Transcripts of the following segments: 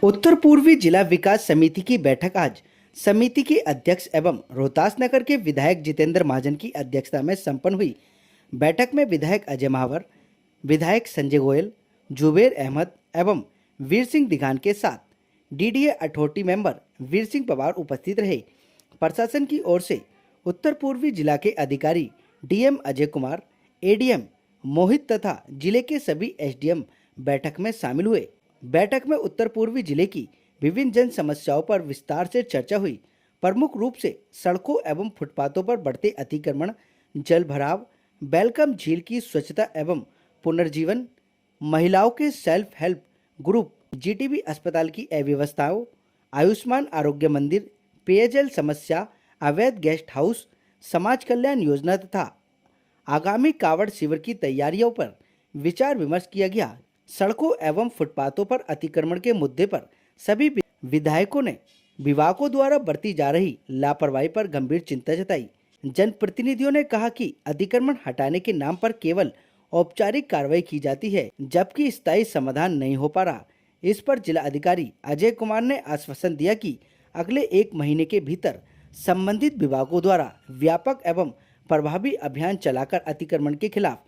उत्तर पूर्वी जिला विकास समिति की बैठक आज समिति के अध्यक्ष एवं रोहतास नगर के विधायक जितेंद्र महाजन की अध्यक्षता में संपन्न हुई। बैठक में विधायक अजय महावर, विधायक संजय गोयल, जुबेर अहमद एवं वीर सिंह दिघान के साथ DDA authority member Veer Singh Pawar उपस्थित रहे। प्रशासन की ओर से उत्तर पूर्वी जिला के अधिकारी डीएम अजय कुमार, एडीएम मोहित तथा जिले के सभी एसडीएम बैठक में शामिल हुए। बैठक में उत्तर पूर्वी जिले की विभिन्न जन समस्याओं पर विस्तार से चर्चा हुई। प्रमुख रूप से सड़कों एवं फुटपाथों पर बढ़ते अतिक्रमण, जल भराव, वेलकम झील की स्वच्छता एवं पुनर्जीवन, महिलाओं के सेल्फ हेल्प ग्रुप, जीटीबी अस्पताल की अव्यवस्थाओं, आयुष्मान आरोग्य मंदिर, पेयजल समस्या, अवैध गेस्ट हाउस, समाज कल्याण योजना तथा आगामी कावड़ शिविर की तैयारियों पर विचार विमर्श किया गया। सड़कों एवं फुटपाथों पर अतिक्रमण के मुद्दे पर सभी विधायकों ने विभागों द्वारा बरती जा रही लापरवाही पर गंभीर चिंता जताई। जनप्रतिनिधियों ने कहा कि अतिक्रमण हटाने के नाम पर केवल औपचारिक कार्रवाई की जाती है, जबकि स्थायी समाधान नहीं हो पा रहा। इस पर जिला अधिकारी अजय कुमार ने आश्वासन दिया कि अगले 1 महीने के भीतर संबंधित विभागों द्वारा व्यापक एवं प्रभावी अभियान चलाकर अतिक्रमण के खिलाफ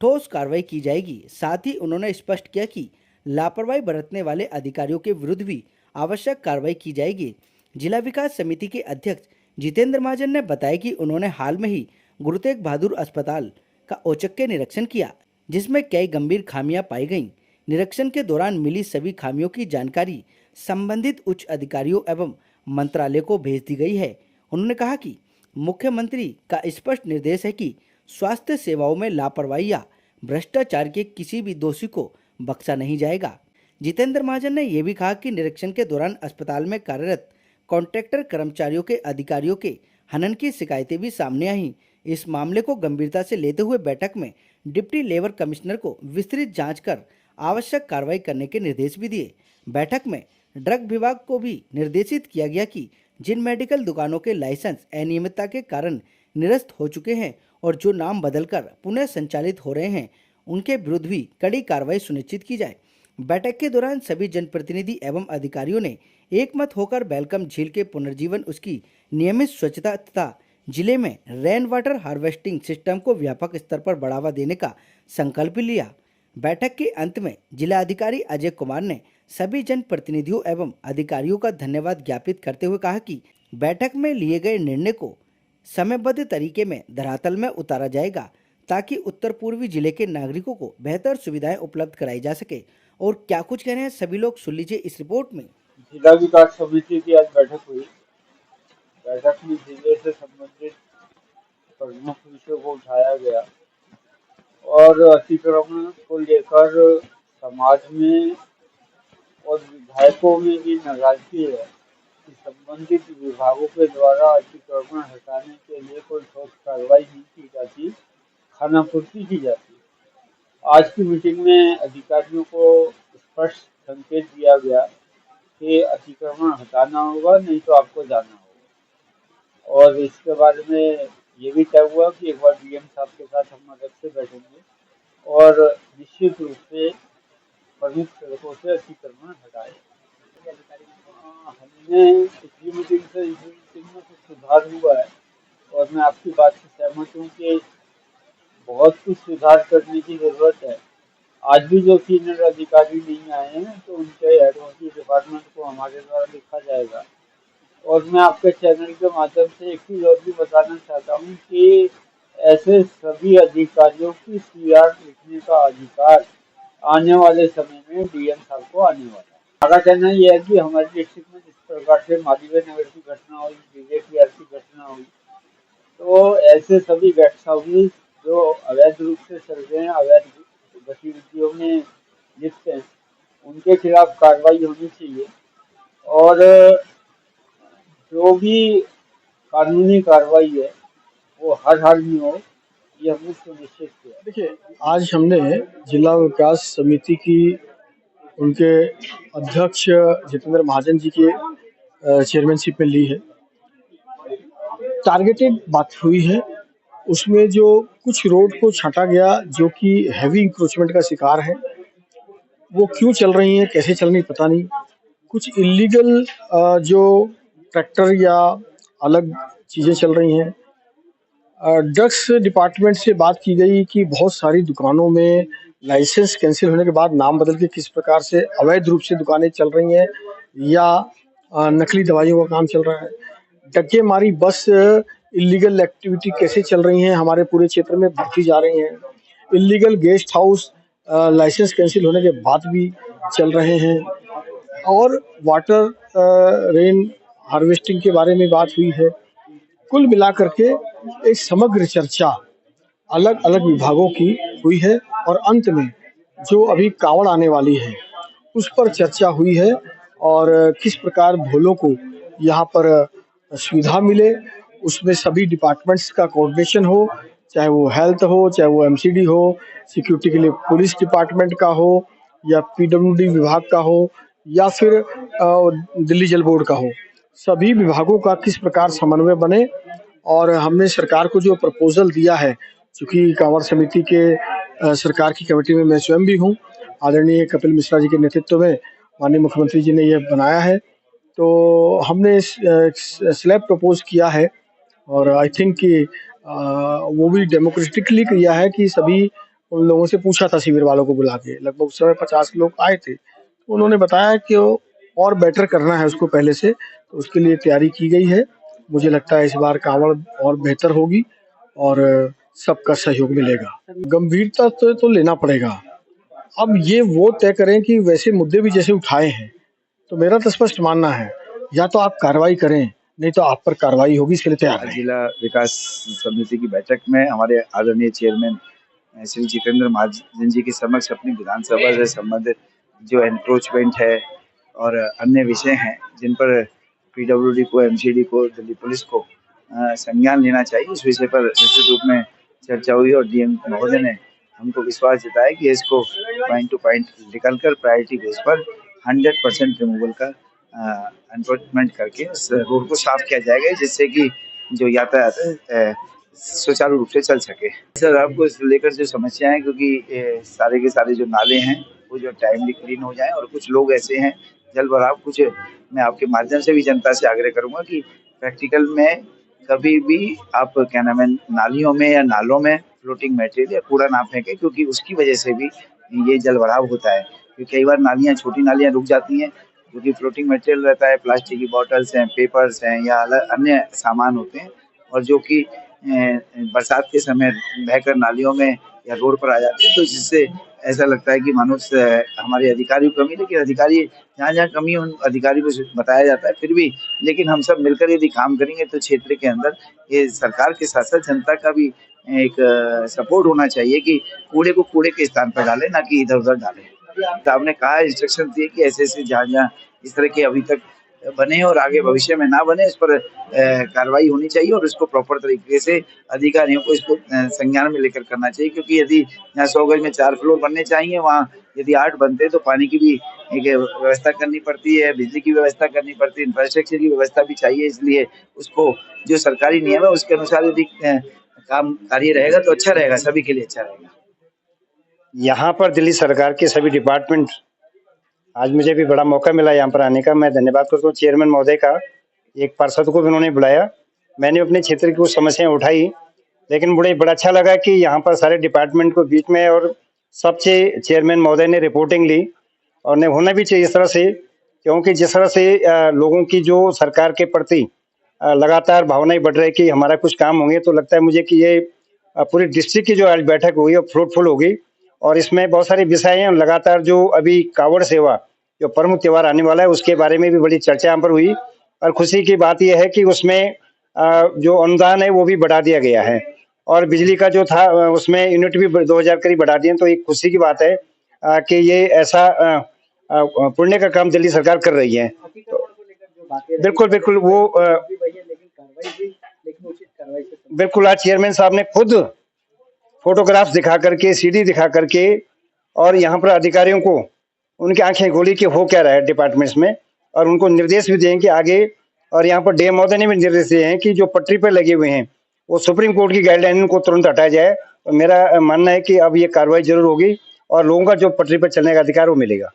ठोस कार्रवाई की जाएगी। साथ ही उन्होंने स्पष्ट किया कि लापरवाही बरतने वाले अधिकारियों के विरुद्ध भी आवश्यक कार्रवाई की जाएगी। जिला विकास समिति के अध्यक्ष जितेंद्र महाजन ने बताया कि उन्होंने हाल में ही गुरु तेग बहादुर अस्पताल का औचक निरीक्षण किया, जिसमें कई गंभीर खामियां पाई गईं। निरीक्षण के दौरान मिली सभी खामियों की जानकारी संबंधित उच्च अधिकारियों एवं मंत्रालय को भेज दी गई है। उन्होंने कहा कि मुख्यमंत्री का स्पष्ट निर्देश है कि स्वास्थ्य सेवाओं में लापरवाही या भ्रष्टाचार के किसी भी दोषी को बख्शा नहीं जाएगा। जितेंद्र महाजन ने यह भी कहा कि निरीक्षण के दौरान अस्पताल में कार्यरत कॉन्ट्रैक्टर कर्मचारियों के अधिकारियों के हनन की शिकायतें भी सामने आई। इस मामले को गंभीरता से लेते हुए बैठक में डिप्टी लेबर कमिश्नर को विस्तृत जांच कर आवश्यक कार्रवाई करने के निर्देश भी दिए। बैठक में ड्रग विभाग को भी निर्देशित किया गया कि जिन मेडिकल दुकानों के लाइसेंस अनियमितता के कारण निरस्त हो चुके हैं और जो नाम बदलकर पुनः संचालित हो रहे हैं, उनके विरुद्ध भी कड़ी कार्रवाई सुनिश्चित की जाए। बैठक के दौरान सभी जनप्रतिनिधि एवं अधिकारियों ने एकमत होकर वेलकम झील के पुनर्जीवन, उसकी नियमित स्वच्छता तथा जिले में रेन वाटर हार्वेस्टिंग सिस्टम को व्यापक स्तर पर बढ़ावा देने का संकल्प लिया। बैठक के अंत में जिला अधिकारी अजय कुमार ने सभी जनप्रतिनिधियों एवं अधिकारियों का धन्यवाद ज्ञापित करते हुए कहा कि बैठक में लिए गए निर्णय को समयबद्ध तरीके में धरातल में उतारा जाएगा, ताकि उत्तर पूर्वी जिले के नागरिकों को बेहतर सुविधाएं उपलब्ध कराई जा सके। और क्या कुछ कह रहे हैं सभी लोग सुन लीजिए इस रिपोर्ट में। जिला विकास समिति की आज बैठक हुई। बैठक में जिले से संबंधित प्रमुख विषयों को उठाया गया और अतिक्रमण को लेकर समाज में और विधायकों में भी नाराजगी है कि संबंधित विभागों के द्वारा अतिक्रमण हटाने के लिए कोई ठोस कार्रवाई नहीं की जाती, खानापूर्ति की जाती। आज की मीटिंग में अधिकारियों को स्पष्ट संकेत दिया गया कि अतिक्रमण हटाना होगा, नहीं तो आपको जाना होगा। और इसके बारे में ये भी तय हुआ कि एक बार डीएम साहब के साथ हम अलग से बैठेंगे और निश्चित रूप से प्रमुख सड़कों से अतिक्रमण हटाए। हमने पिछली मीटिंग से इस मीटिंग में कुछ सुधार हुआ है और मैं आपकी बात से सहमत हूँ कि बहुत कुछ सुधार करने की जरूरत है। आज भी जो सीनियर अधिकारी नहीं आए हैं तो उनके हेडों की डिपार्टमेंट को हमारे द्वारा लिखा जाएगा। और मैं आपके चैनल के माध्यम से एक चीज और भी बताना चाहता हूँ कि ऐसे सभी अधिकारियों की सीआर लिखने का अधिकार आने वाले समय में डीएम साहब को आने वाला है। हमारा कहना यह है कि हमारे डिस्ट्रिक्ट में जिस प्रकार से मालवीय नगर की घटना हुई, DJTR की घटना हुई, तो ऐसे सभी गेस्ट हाउसेज जो अवैध रूप से चल रहे हैं, अवैध गतिविधियों में लिप्त हैं, उनके खिलाफ कार्रवाई होनी चाहिए और जो भी कानूनी कार्रवाई है वो हर हाल में हो, ये हमने सुनिश्चित किया। देखिए, आज हमने जिला विकास समिति की उनके अध्यक्ष जितेंद्र महाजन जी के चेयरमैनशिप में ली है। टारगेटेड बात हुई है, उसमें जो कुछ रोड को छांटा गया जो कि हैवी इंक्रोचमेंट का शिकार है, वो क्यों चल रही हैं, कैसे चल रही पता नहीं। कुछ इलीगल जो ट्रैक्टर या अलग चीज़ें चल रही हैं। ड्रग्स डिपार्टमेंट से बात की गई कि बहुत सारी दुकानों में लाइसेंस कैंसिल होने के बाद नाम बदल के किस प्रकार से अवैध रूप से दुकानें चल रही हैं या नकली दवाइयों का काम चल रहा है। डक्केमारी बस इलीगल एक्टिविटी कैसे चल रही हैं हमारे पूरे क्षेत्र में बढ़ती जा रही हैं। Illegal guest house licence cancel होने के बाद भी चल रहे हैं। और वाटर रेन हार्वेस्टिंग के बारे में बात हुई है। कुल मिलाकर के एक समग्र चर्चा अलग अलग विभागों की हुई है और अंत में जो अभी कावड़ आने वाली है उस पर चर्चा हुई है और किस प्रकार भोलों को यहाँ पर सुविधा मिले, उसमें सभी डिपार्टमेंट्स का कोऑर्डिनेशन हो, चाहे वो हेल्थ हो, चाहे वो एमसीडी हो, सिक्योरिटी के लिए पुलिस डिपार्टमेंट का हो या पीडब्ल्यूडी विभाग का हो या फिर दिल्ली जल बोर्ड का हो। सभी विभागों का किस प्रकार समन्वय बने। और हमने सरकार को जो प्रपोजल दिया है, चूंकि कांवड़ समिति के सरकार की कमेटी में मैं स्वयं भी हूँ, आदरणीय कपिल मिश्रा जी के नेतृत्व में माननीय मुख्यमंत्री जी ने यह बनाया है, तो हमने स्लैब प्रपोज किया है और आई थिंक कि वो भी डेमोक्रेटिकली किया है कि सभी उन लोगों से पूछा था, शिविर वालों को बुला के लगभग उस समय 50 लोग आए थे, तो उन्होंने बताया कि और बेटर करना है उसको पहले से, तो उसके लिए तैयारी की गई है। मुझे लगता है इस बार कांवड़ और बेहतर होगी और सबका सहयोग मिलेगा। गंभीरता तो लेना पड़ेगा। अब ये वो तय करें कि वैसे मुद्दे भी जैसे उठाए हैं, तो मेरा तो स्पष्ट मानना है या तो आप कार्रवाई करें, नहीं तो आप पर कार्रवाई होगी, इसके लिए तैयार रहें। जिला विकास समिति की बैठक में हमारे आदरणीय चेयरमैन श्री जितेंद्र महाजन जी के समक्ष अपनी विधानसभा से संबंधित जो एनक्रोचमेंट है और अन्य विषय हैं जिन पर पीडब्ल्यूडी को, एमसीडी को, दिल्ली पुलिस को संज्ञान लेना चाहिए, उस विषय पर निश्चित रूप में चर्चा हुई और डीएम महोदय ने हमको विश्वास जताया कि इसको पॉइंट टू पॉइंट निकल कर प्रायोरिटी बेस पर 100% रिमूवल का एनफोर्समेंट करके उस रोड को साफ किया जाएगा, जिससे कि जो यातायात है सुचारू रूप से चल सके। सर, आपको इस लेकर जो समस्या है, क्योंकि सारे के सारे जो नाले हैं वो जो टाइमली क्लीन हो जाए, और कुछ लोग ऐसे हैं जल भराव, कुछ मैं आपके माध्यम से भी जनता से आग्रह करूंगा कि प्रैक्टिकल में कभी भी आप क्या नाम है नालियों में या नालों में फ्लोटिंग मटेरियल या कूड़ा ना फेंके, क्योंकि उसकी वजह से भी ये जल भराव होता है। क्योंकि कई बार नालियाँ, छोटी नालियाँ रुक जाती हैं क्योंकि फ्लोटिंग मटेरियल रहता है, प्लास्टिक की बॉटल्स हैं, पेपर्स हैं या अन्य सामान होते हैं, और जो कि बरसात के समय बहकर नालियों में या रोड पर आ जाते हैं, तो जिससे ऐसा लगता है कि मानो हमारे अधिकारियों की कमी, लेकिन अधिकारी जहाँ जहाँ कमी उन अधिकारियों को बताया जाता है फिर भी, लेकिन हम सब मिलकर यदि काम करेंगे तो क्षेत्र के अंदर ये सरकार के साथ साथ जनता का भी एक सपोर्ट होना चाहिए कि कूड़े को कूड़े के स्थान पर डालें, ना कि इधर उधर डालें। आपने कहा, इंस्ट्रक्शन दिए कि ऐसे ऐसे जहाँ जहाँ इस तरह के अभी तक बने और आगे भविष्य में ना बने, इस पर कार्रवाई होनी चाहिए और इसको प्रॉपर तरीके से अधिकारियों को इसको संज्ञान में लेकर करना चाहिए। क्योंकि यदि यहाँ 100 गज में 4 फ्लोर बनने चाहिए, वहाँ यदि 8 बनते तो पानी की भी एक व्यवस्था करनी पड़ती है, बिजली की व्यवस्था करनी पड़ती है, इंफ्रास्ट्रक्चर की व्यवस्था भी चाहिए। इसलिए उसको जो सरकारी नियम है उसके अनुसार यदि काम कार्य रहेगा तो अच्छा रहेगा, सभी के लिए अच्छा रहेगा। यहाँ पर दिल्ली सरकार के सभी डिपार्टमेंट, आज मुझे भी बड़ा मौका मिला यहाँ पर आने का, मैं धन्यवाद करता हूँ चेयरमैन महोदय का। एक पार्षद को भी उन्होंने बुलाया, मैंने अपने क्षेत्र की कुछ समस्याएं उठाई, लेकिन मुझे बड़ा अच्छा लगा कि यहाँ पर सारे डिपार्टमेंट को बीच में और सबसे चेयरमैन महोदय ने रिपोर्टिंग ली, और ने होना भी चाहिए इस तरह से, क्योंकि जिस तरह से लोगों की जो सरकार के प्रति लगातार भावनाएं बढ़ रही कि हमारा कुछ काम होंगे, तो लगता है मुझे कि ये पूरी डिस्ट्रिक्ट की जो आज बैठक हुई वो फ्रूटफुल होगी, और इसमें बहुत सारे विषय हैं। लगातार जो अभी कावड़ सेवा जो प्रमुख त्योहार आने वाला है उसके बारे में भी बड़ी चर्चा यहाँ पर हुई, और खुशी की बात यह है कि उसमें जो अनुदान है वो भी बढ़ा दिया गया है, और बिजली का जो था उसमें यूनिट भी 2000 करीब बढ़ा दिए। तो एक खुशी की बात है कि ये ऐसा पुण्य का काम दिल्ली सरकार कर रही है। तो बिल्कुल बिल्कुल वो बिल्कुल आज चेयरमैन साहब ने खुद फोटोग्राफ्स दिखा करके, सीडी दिखा करके, और यहाँ पर अधिकारियों को उनकी आंखें खोली कि हो क्या रहा है डिपार्टमेंट्स में, और उनको निर्देश भी दें कि आगे, और यहाँ पर डीएम महोदय ने भी निर्देश दिए हैं कि जो पटरी पर लगे हुए हैं वो सुप्रीम कोर्ट की गाइडलाइन को तुरंत हटाया जाए। और मेरा मानना है कि अब ये कार्रवाई जरूर होगी और लोगों का जो पटरी पर चलने का अधिकार वो मिलेगा।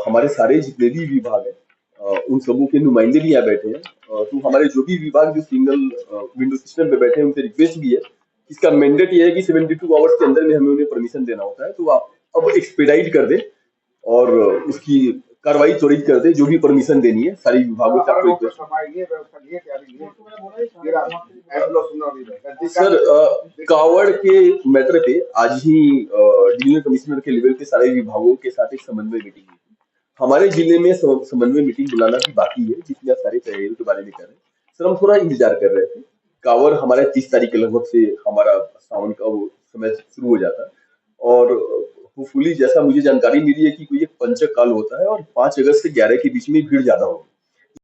हमारे सारे जितने भी विभाग हैं उन सबों के नुमाइंदे भी यहाँ बैठे हैं। तो हमारे जो भी विभाग जो सिंगल विंडो सिस्टम पे बैठे हैं उनसे रिक्वेस्ट भी है, इसका मैंडेट ये है कि 72 आवर्स के अंदर में हमें उन्हें परमिशन देना होता है। तो आप अब एक्सपेडाइट कर दें और उसकी कार्रवाई त्वरित कर दें, जो भी परमिशन देनी है सारी विभागों से आपको रिक्वेस्ट। सर कावड़ के मैटर पे आज ही डिवीजनल कमिश्नर के लेवल पे सारे विभागों के साथ एक समन्वय मीटिंग हुई। हमारे जिले में समन्वय मीटिंग बुलाना भी बाकी है, जिसमें आप सारी तैयारियों के बारे में कर रहे हैं। सर हम थोड़ा इंतजार कर रहे थे, कावड़ हमारे 30 तारीख के लगभग से हमारा सावन का वो समय शुरू हो जाता है और होपफुली जैसा मुझे जानकारी मिली है कि कोई एक पंचक काल होता है और 5 अगस्त से 11 के बीच में भीड़ ज्यादा होगी।